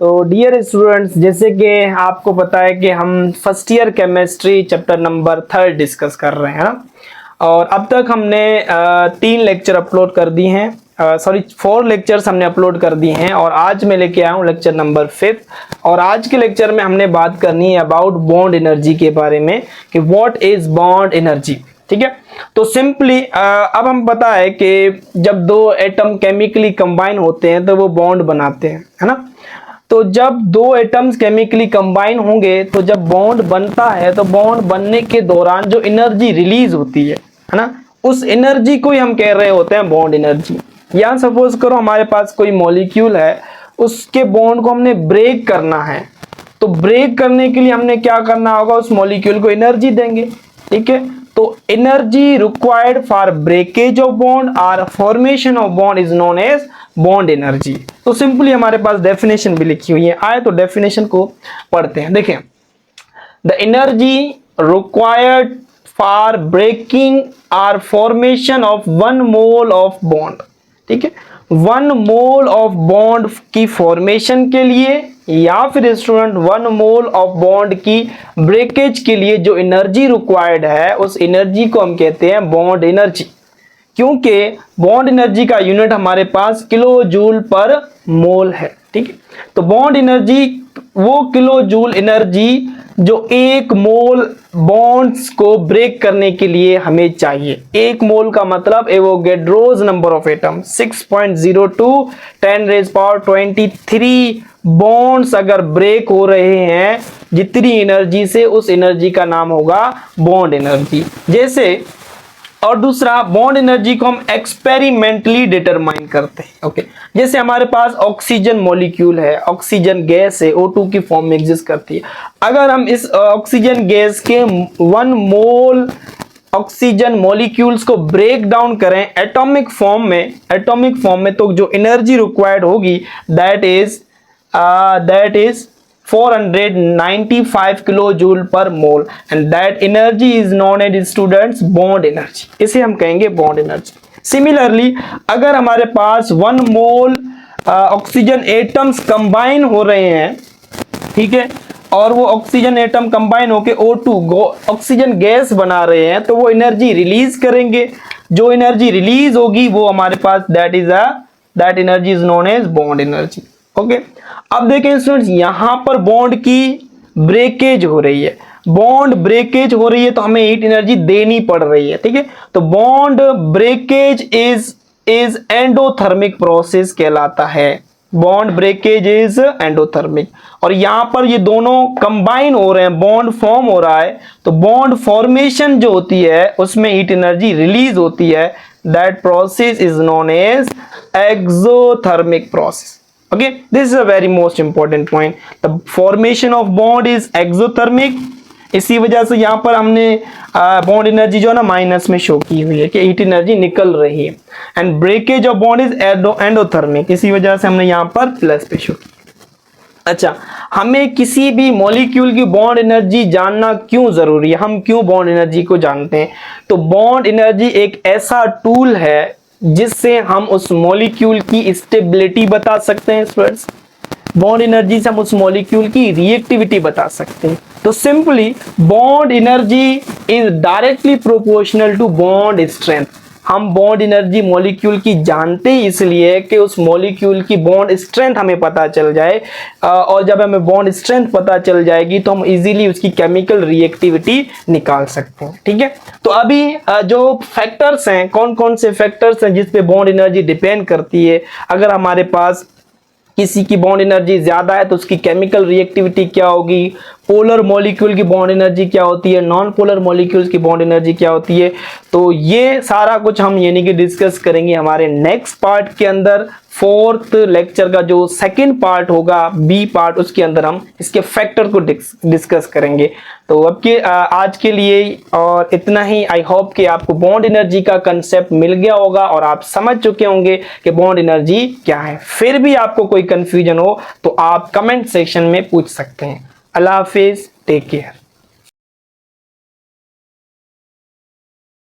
तो dear students, जैसे कि आपको पता है कि हम first year chemistry chapter number 3 discuss कर रहे हैं ना। और अब तक हमने 3 लेक्चर अपलोड कर दिए हैं, 4 लेक्चर्स हमने अपलोड कर दिए हैं। और आज मैं लेके आया हूँ लेक्चर नंबर 5। और आज के लेक्चर में हमने बात करनी है अबाउट बॉन्ड एनर्जी के बारे में कि व्हाट इज बॉन्ड एनर्जी। ठीक है, तो सिंपली अब हम पता है कि जब दो एटम केमिकली कंबाइन होते हैं तो वो बॉन्ड बनाते हैं, है ना। तो जब दो एटम्स केमिकली कंबाइन होंगे तो जब बॉन्ड बनता है तो बॉन्ड बनने के दौरान जो एनर्जी रिलीज होती है ना, उस एनर्जी को ही हम कह रहे होते हैं बॉन्ड एनर्जी। या सपोज करो हमारे पास कोई मॉलिक्यूल है, उसके बॉन्ड को हमने ब्रेक करना है, तो ब्रेक करने के लिए हमने क्या करना होगा, उस मॉलिक्यूल को एनर्जी देंगे। ठीक है, तो energy required for breakage of bond और formation of bond is known as bond energy. तो सिंपली हमारे पास डेफिनेशन भी लिखी हुई है, आए तो डेफिनेशन को पढ़ते हैं। देखें, the energy required for breaking और formation of 1 mole of bond. ठीक है, 1 मोल ऑफ बॉन्ड की फॉर्मेशन के लिए या फिर स्टूडेंट 1 मोल ऑफ बॉन्ड की ब्रेकेज के लिए जो एनर्जी रिक्वायर्ड है, उस एनर्जी को हम कहते हैं बॉन्ड एनर्जी। क्योंकि बॉन्ड एनर्जी का यूनिट हमारे पास किलो जूल पर मोल है। ठीक है, तो बॉन्ड एनर्जी वो किलो जूल एनर्जी जो 1 मोल बॉन्ड्स को ब्रेक करने के लिए हमें चाहिए। 1 मोल का मतलब Avogadro's number of atom 6.02 10⁻23 bonds अगर ब्रेक हो रहे हैं जितनी एनर्जी से, उस एनर्जी का नाम होगा बॉन्ड एनर्जी। जैसे और दूसरा, बॉन्ड एनर्जी को हम एक्सपेरिमेंटली डिटरमाइन करते हैं। ओके, जैसे हमारे पास ऑक्सीजन मॉलिक्यूल है, ऑक्सीजन गैस है, O2 की फॉर्म में एग्जिस्ट करती है। अगर हम इस ऑक्सीजन गैस के 1 मोल ऑक्सीजन मॉलिक्यूल्स को ब्रेक डाउन करें एटॉमिक फॉर्म में, तो जो एनर्जी रिक्वायर्ड होगी that is 495 kilo joule per mole, and that energy is known as students bond energy. इसे हम कहेंगे बॉन्ड एनर्जी। सिमिलरली, अगर हमारे पास 1 मोल ऑक्सीजन एटम्स कंबाइन हो रहे हैं, ठीक है, और वो ऑक्सीजन एटम कंबाइन होके O2 ऑक्सीजन गैस बना रहे हैं, तो वो एनर्जी रिलीज करेंगे। जो एनर्जी रिलीज होगी वो हमारे पास that energy is known as bond energy. Okay, अब देखें स्टूडेंट्स, यहां पर बॉन्ड की ब्रेकेज हो रही है, बॉन्ड ब्रेकेज हो रही है तो हमें हीट एनर्जी देनी पड़ रही है। ठीक है, तो bond breakage is endothermic process कहलाता है। बॉन्ड ब्रेकेज इज एंडोथर्मिक, और यहां पर ये दोनों कंबाइन हो रहे हैं, बॉन्ड फॉर्म हो रहा है, तो बॉन्ड फॉर्मेशन जो होती है उसमें हीट एनर्जी रिलीज होती है। That process is known as exothermic process. Okay, this is a very most important point. The formation of bond is exothermic. इसी वजह से यहाँ पर हमने बॉन्ड एनर्जी जो है ना माइनस में शो की हुई है कि हीट एनर्जी निकल रही है, and breakage of bond is endothermic, इसी वजह से हमने यहाँ पर प्लस पे शो किया। अच्छा, हमें किसी भी मॉलिक्यूल की बॉन्ड एनर्जी जानना क्यों जरूरी है, हम क्यों बॉन्ड एनर्जी को जानते हैं? तो बॉन्ड एनर्जी एक ऐसा टूल है जिससे हम उस मॉलिक्यूल की स्टेबिलिटी बता सकते हैं स्टूडेंट्स। बॉन्ड एनर्जी से हम उस मॉलिक्यूल की रिएक्टिविटी बता सकते हैं। तो simply bond energy is directly proportional to bond strength. हम बॉन्ड एनर्जी मॉलिक्यूल की जानते ही इसलिए कि उस मॉलिक्यूल की बॉन्ड स्ट्रेंथ हमें पता चल जाए, और जब हमें बॉन्ड स्ट्रेंथ पता चल जाएगी तो हम इजीली उसकी केमिकल रिएक्टिविटी निकाल सकते हैं। ठीक है, तो अभी जो फैक्टर्स हैं, कौन कौन से फैक्टर्स हैं जिस पे बॉन्ड एनर्जी डिपेंड करती है। अगर हमारे पास किसी की बॉन्ड एनर्जी ज्यादा है तो उसकी केमिकल रिएक्टिविटी क्या होगी, पोलर मॉलिक्यूल की बॉन्ड एनर्जी क्या होती है, नॉन पोलर मॉलिक्यूल्स की बॉन्ड एनर्जी क्या होती है। तो ये सारा कुछ हम यानी कि डिस्कस करेंगे हमारे नेक्स्ट पार्ट के अंदर। 4th लेक्चर का जो सेकंड पार्ट होगा, बी पार्ट, उसके अंदर हम इसके फैक्टर को डिस्कस करेंगे। तो अब के आज के लिए और इतना ही। आई होप कि आपको बॉन्ड एनर्जी का कंसेप्ट मिल गया होगा और आप समझ चुके होंगे कि बॉन्ड एनर्जी क्या है। फिर भी आपको कोई कंफ्यूजन हो तो आप कमेंट सेक्शन में पूछ सकते हैं। अल्लाह हाफिज, टेक केयर।